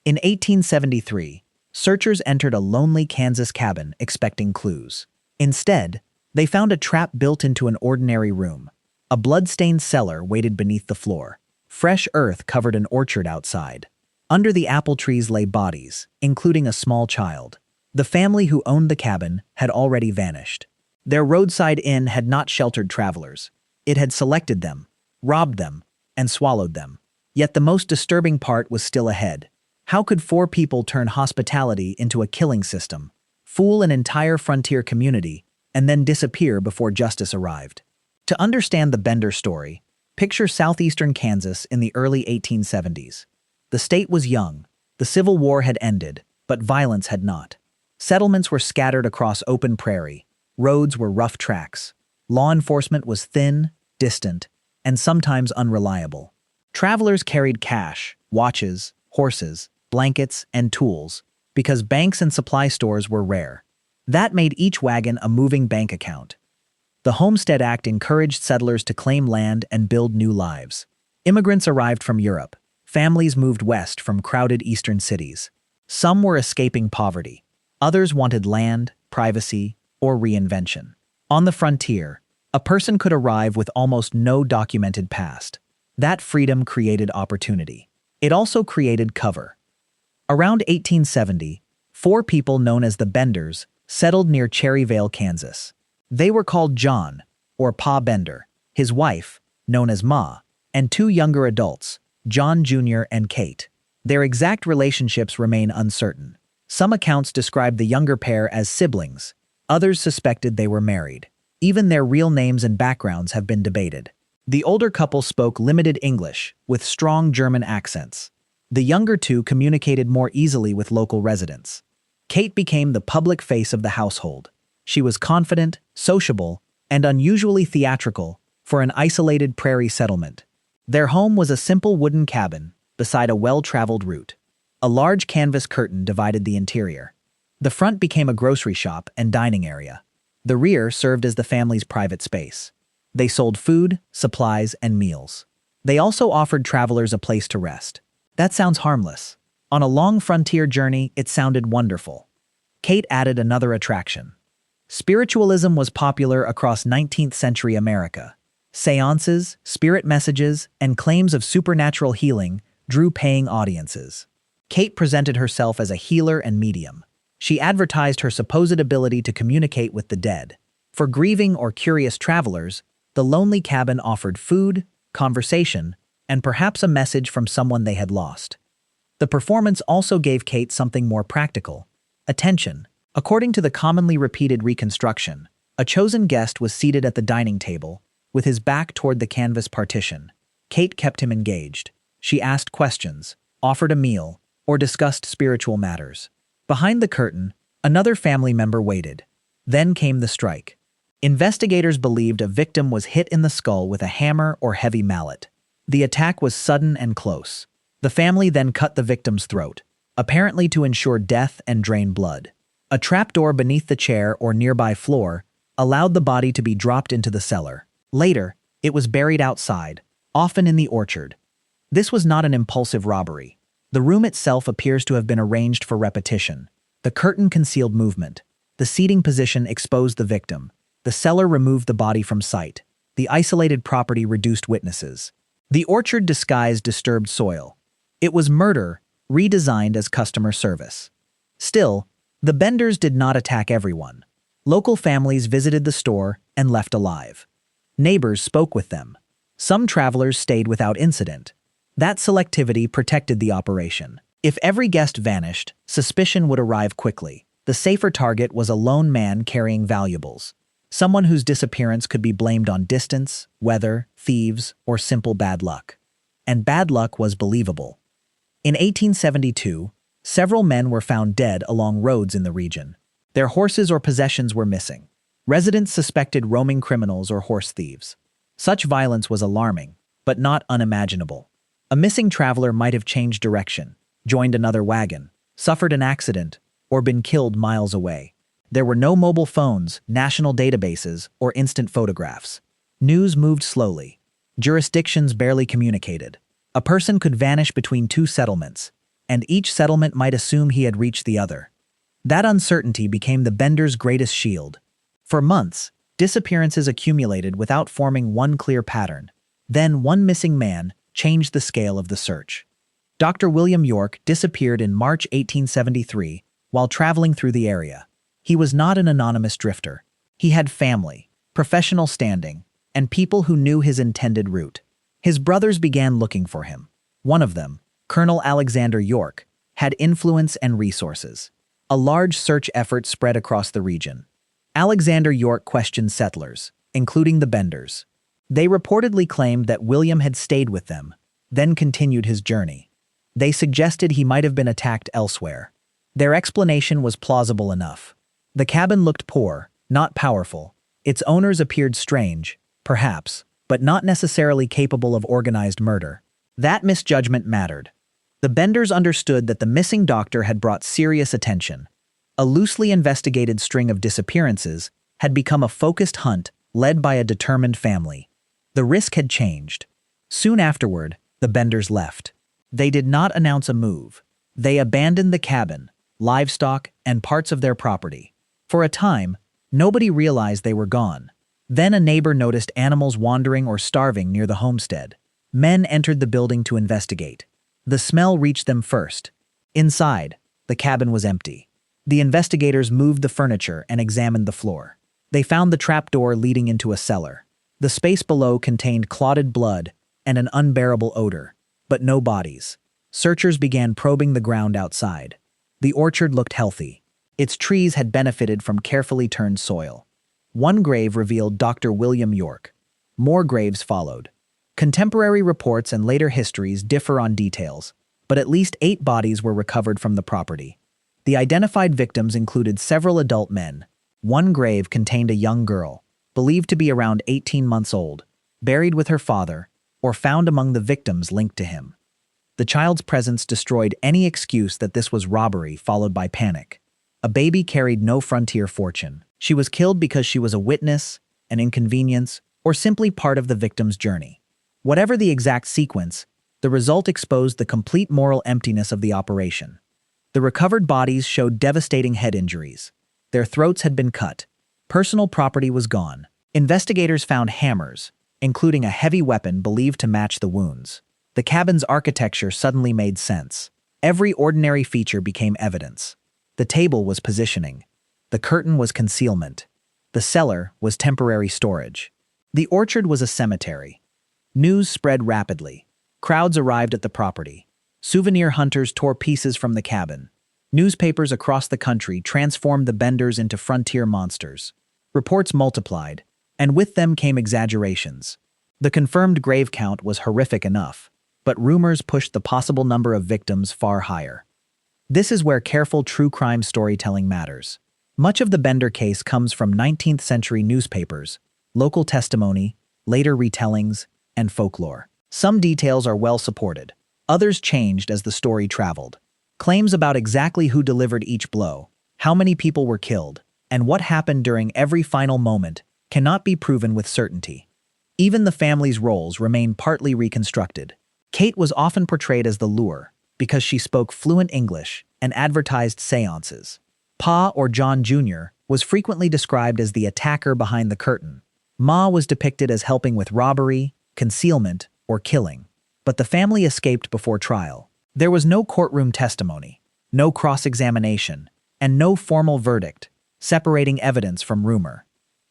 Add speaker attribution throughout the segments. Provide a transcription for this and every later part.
Speaker 1: In 1873, searchers entered a lonely Kansas cabin expecting clues. Instead, they found a trap built into an ordinary room. A bloodstained cellar waited beneath the floor. Fresh earth covered an orchard outside. Under the apple trees lay bodies, including a small child. The family who owned the cabin had already vanished. Their roadside inn had not sheltered travelers. It had selected them, robbed them, and swallowed them. Yet the most disturbing part was still ahead. How could 4 people turn hospitality into a killing system, fool an entire frontier community, and then disappear before justice arrived? To understand the Bender story, picture southeastern Kansas in the early 1870s. The state was young, the Civil War had ended, but violence had not. Settlements were scattered across open prairie, roads were rough tracks, law enforcement was thin, distant, and sometimes unreliable. Travelers carried cash, watches, horses, blankets, and tools, because banks and supply stores were rare. That made each wagon a moving bank account. The Homestead Act encouraged settlers to claim land and build new lives. Immigrants arrived from Europe. Families moved west from crowded eastern cities. Some were escaping poverty. Others wanted land, privacy, or reinvention. On the frontier, a person could arrive with almost no documented past. That freedom created opportunity. It also created cover. Around 1870, 4 people known as the Benders settled near Cherry Vale, Kansas. They were called John, or Pa Bender, his wife, known as Ma, and 2 younger adults, John Jr. and Kate. Their exact relationships remain uncertain. Some accounts describe the younger pair as siblings. Others suspected they were married. Even their real names and backgrounds have been debated. The older couple spoke limited English, with strong German accents. The younger 2 communicated more easily with local residents. Kate became the public face of the household. She was confident, sociable, and unusually theatrical for an isolated prairie settlement. Their home was a simple wooden cabin beside a well-traveled route. A large canvas curtain divided the interior. The front became a grocery shop and dining area. The rear served as the family's private space. They sold food, supplies, and meals. They also offered travelers a place to rest. That sounds harmless. On a long frontier journey, it sounded wonderful. Kate added another attraction. Spiritualism was popular across 19th century America. Seances, spirit messages, and claims of supernatural healing drew paying audiences. Kate presented herself as a healer and medium. She advertised her supposed ability to communicate with the dead. For grieving or curious travelers, the lonely cabin offered food, conversation, and perhaps a message from someone they had lost. The performance also gave Kate something more practical: attention. According to the commonly repeated reconstruction, a chosen guest was seated at the dining table, with his back toward the canvas partition. Kate kept him engaged. She asked questions, offered a meal, or discussed spiritual matters. Behind the curtain, another family member waited. Then came the strike. Investigators believed a victim was hit in the skull with a hammer or heavy mallet. The attack was sudden and close. The family then cut the victim's throat, apparently to ensure death and drain blood. A trapdoor beneath the chair or nearby floor allowed the body to be dropped into the cellar. Later, it was buried outside, often in the orchard. This was not an impulsive robbery. The room itself appears to have been arranged for repetition. The curtain concealed movement. The seating position exposed the victim. The cellar removed the body from sight. The isolated property reduced witnesses. The orchard disguised disturbed soil. It was murder, redesigned as customer service. Still, the Benders did not attack everyone. Local families visited the store and left alive. Neighbors spoke with them. Some travelers stayed without incident. That selectivity protected the operation. If every guest vanished, suspicion would arrive quickly. The safer target was a lone man carrying valuables. Someone whose disappearance could be blamed on distance, weather, thieves, or simple bad luck. And bad luck was believable. In 1872, several men were found dead along roads in the region. Their horses or possessions were missing. Residents suspected roaming criminals or horse thieves. Such violence was alarming, but not unimaginable. A missing traveler might have changed direction, joined another wagon, suffered an accident, or been killed miles away. There were no mobile phones, national databases, or instant photographs. News moved slowly. Jurisdictions barely communicated. A person could vanish between 2 settlements, and each settlement might assume he had reached the other. That uncertainty became the Benders' greatest shield. For months, disappearances accumulated without forming one clear pattern. Then one missing man changed the scale of the search. Dr. William York disappeared in March 1873 while traveling through the area. He was not an anonymous drifter. He had family, professional standing, and people who knew his intended route. His brothers began looking for him. One of them, Colonel Alexander York, had influence and resources. A large search effort spread across the region. Alexander York questioned settlers, including the Benders. They reportedly claimed that William had stayed with them, then continued his journey. They suggested he might have been attacked elsewhere. Their explanation was plausible enough. The cabin looked poor, not powerful. Its owners appeared strange, perhaps, but not necessarily capable of organized murder. That misjudgment mattered. The Benders understood that the missing doctor had brought serious attention. A loosely investigated string of disappearances had become a focused hunt led by a determined family. The risk had changed. Soon afterward, the Benders left. They did not announce a move. They abandoned the cabin, livestock, and parts of their property. For a time, nobody realized they were gone. Then a neighbor noticed animals wandering or starving near the homestead. Men entered the building to investigate. The smell reached them first. Inside, the cabin was empty. The investigators moved the furniture and examined the floor. They found the trapdoor leading into a cellar. The space below contained clotted blood and an unbearable odor, but no bodies. Searchers began probing the ground outside. The orchard looked healthy. Its trees had benefited from carefully turned soil. One grave revealed Dr. William York. More graves followed. Contemporary reports and later histories differ on details, but at least 8 bodies were recovered from the property. The identified victims included several adult men. One grave contained a young girl, believed to be around 18 months old, buried with her father, or found among the victims linked to him. The child's presence destroyed any excuse that this was robbery followed by panic. A baby carried no frontier fortune. She was killed because she was a witness, an inconvenience, or simply part of the victim's journey. Whatever the exact sequence, the result exposed the complete moral emptiness of the operation. The recovered bodies showed devastating head injuries. Their throats had been cut. Personal property was gone. Investigators found hammers, including a heavy weapon believed to match the wounds. The cabin's architecture suddenly made sense. Every ordinary feature became evidence. The table was positioning. The curtain was concealment. The cellar was temporary storage. The orchard was a cemetery. News spread rapidly. Crowds arrived at the property. Souvenir hunters tore pieces from the cabin. Newspapers across the country transformed the Benders into frontier monsters. Reports multiplied, and with them came exaggerations. The confirmed grave count was horrific enough, but rumors pushed the possible number of victims far higher. This is where careful true crime storytelling matters. Much of the Bender case comes from 19th century newspapers, local testimony, later retellings, and folklore. Some details are well supported. Others changed as the story traveled. Claims about exactly who delivered each blow, how many people were killed, and what happened during every final moment cannot be proven with certainty. Even the family's roles remain partly reconstructed. Kate was often portrayed as the lure because she spoke fluent English and advertised seances. Pa, or John Jr., was frequently described as the attacker behind the curtain. Ma was depicted as helping with robbery, concealment, or killing. But the family escaped before trial. There was no courtroom testimony, no cross-examination, and no formal verdict, separating evidence from rumor.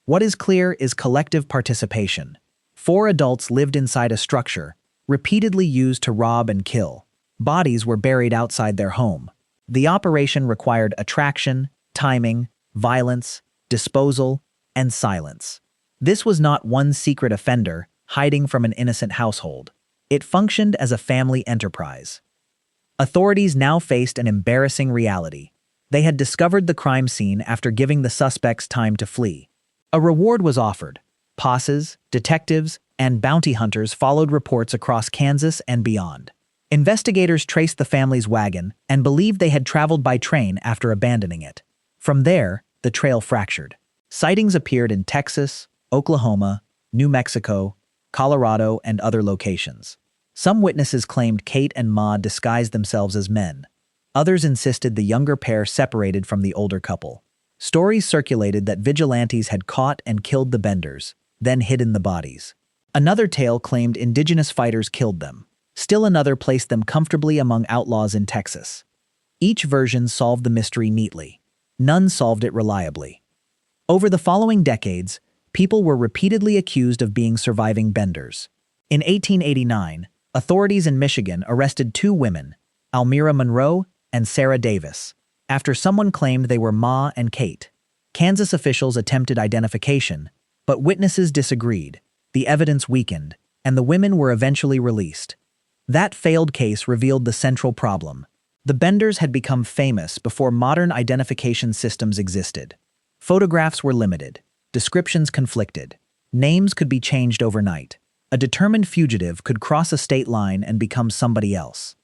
Speaker 1: What is clear is collective participation. 4 adults lived inside a structure, repeatedly used to rob and kill. Bodies were buried outside their home. The operation required attraction, timing, violence, disposal, and silence. This was not one secret offender hiding from an innocent household. It functioned as a family enterprise. Authorities now faced an embarrassing reality. They had discovered the crime scene after giving the suspects time to flee. A reward was offered. Posses, detectives, and bounty hunters followed reports across Kansas and beyond. Investigators traced the family's wagon and believed they had traveled by train after abandoning it. From there, the trail fractured. Sightings appeared in Texas, Oklahoma, New Mexico, Colorado, and other locations. Some witnesses claimed Kate and Ma disguised themselves as men. Others insisted the younger pair separated from the older couple. Stories circulated that vigilantes had caught and killed the Benders, then hidden the bodies. Another tale claimed indigenous fighters killed them. Still another placed them comfortably among outlaws in Texas. Each version solved the mystery neatly. None solved it reliably. Over the following decades, people were repeatedly accused of being surviving Benders. In 1889, authorities in Michigan arrested two women, Almira Monroe and Sarah Davis, after someone claimed they were Ma and Kate. Kansas officials attempted identification, but witnesses disagreed, the evidence weakened, and the women were eventually released. That failed case revealed the central problem. The Benders had become famous before modern identification systems existed. Photographs were limited, descriptions conflicted, names could be changed overnight. A determined fugitive could cross a state line and become somebody else.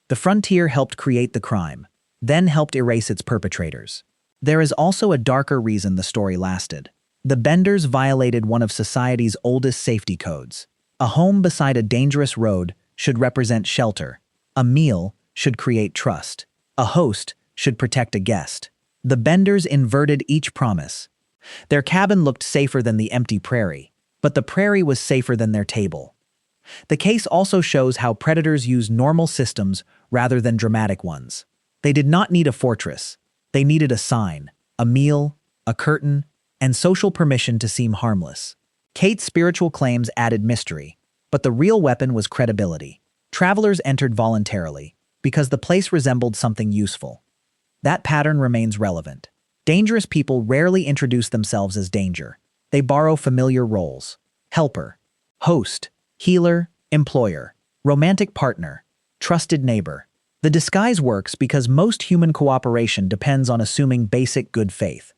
Speaker 1: The frontier helped create the crime, then helped erase its perpetrators. There is also a darker reason the story lasted. The Benders violated one of society's oldest safety codes. A home beside a dangerous road should represent shelter. A meal should create trust. A host should protect a guest. The Benders inverted each promise. Their cabin looked safer than the empty prairie, but the prairie was safer than their table. The case also shows how predators use normal systems rather than dramatic ones. They did not need a fortress. They needed a sign, a meal, a curtain, and social permission to seem harmless. Kate's spiritual claims added mystery, but the real weapon was credibility. Travelers entered voluntarily, because the place resembled something useful. That pattern remains relevant. Dangerous people rarely introduce themselves as danger. They borrow familiar roles: helper, host, healer, employer, romantic partner, trusted neighbor. The disguise works because most human cooperation depends on assuming basic good faith.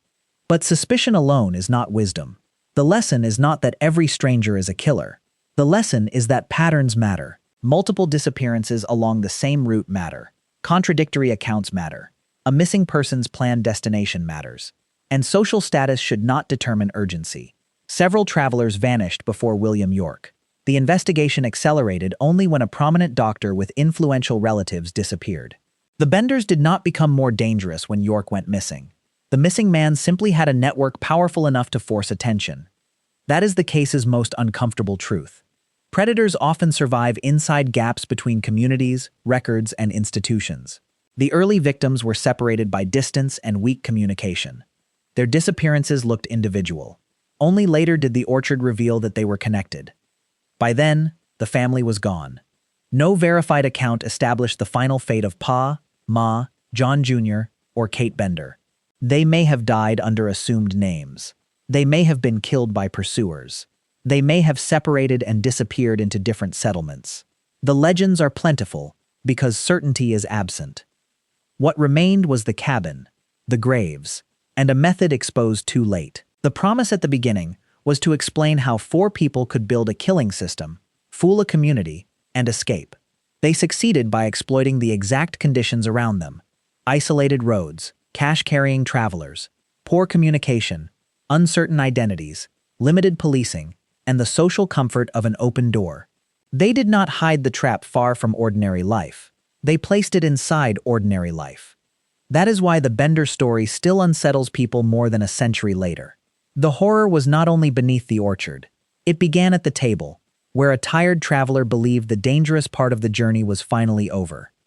Speaker 1: But suspicion alone is not wisdom. The lesson is not that every stranger is a killer. The lesson is that patterns matter. Multiple disappearances along the same route matter. Contradictory accounts matter. A missing person's planned destination matters. And social status should not determine urgency. Several travelers vanished before William York. The investigation accelerated only when a prominent doctor with influential relatives disappeared. The Benders did not become more dangerous when York went missing. The missing man simply had a network powerful enough to force attention. That is the case's most uncomfortable truth. Predators often survive inside gaps between communities, records, and institutions. The early victims were separated by distance and weak communication. Their disappearances looked individual. Only later did the orchard reveal that they were connected. By then, the family was gone. No verified account established the final fate of Pa, Ma, John Jr., or Kate Bender. They may have died under assumed names. They may have been killed by pursuers. They may have separated and disappeared into different settlements. The legends are plentiful because certainty is absent. What remained was the cabin, the graves, and a method exposed too late. The promise at the beginning was to explain how 4 people could build a killing system, fool a community, and escape. They succeeded by exploiting the exact conditions around them: isolated roads, cash-carrying travelers, poor communication, uncertain identities, limited policing, and the social comfort of an open door. They did not hide the trap far from ordinary life. They placed it inside ordinary life. That is why the Bender story still unsettles people more than a century later. The horror was not only beneath the orchard. It began at the table, where a tired traveler believed the dangerous part of the journey was finally over.